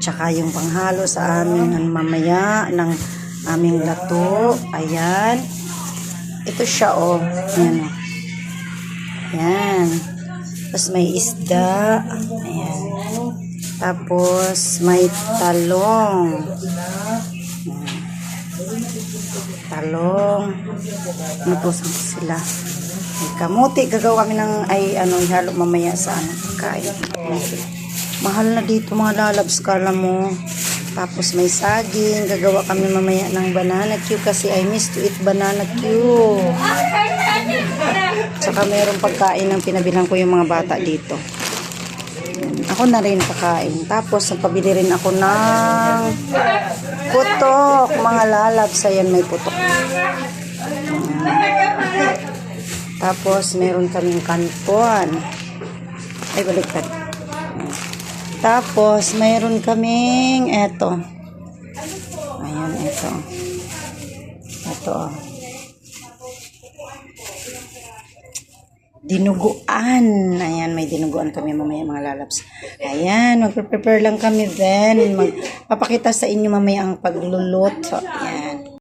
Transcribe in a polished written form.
Tsaka yung panghalo sa amin mamaya ng aming lato. Ayan. Ito siya, oh. Ayan, oh. Ayan. Tapos may isda. Ayan. Tapos may talong. Ayan. Talong. Natusang sila. May kamuti. Gagawa kami ng ihalo mamaya sa kain. Mahal na dito mga lalabs, kala mo. Tapos may saging. Gagawa kami mamaya ng banana Q kasi I miss to eat banana Q. Saka mayroong pagkain ng pinabilang ko yung mga bata dito. Ako na rin kakain. Tapos nagpabili rin ako ng putok. Mga lalabs. Ayan, may putok. Tapos meron kaming kanton. Ay, baliktad. Tapos, mayroon kaming eto. Ayan, eto. Eto. Dinuguan. Ayan, may dinuguan kami mamaya mga lalabs. Ayan, magpe-prepare lang kami then. Magpapakita sa inyo mamaya ang pagluluto. Ayan.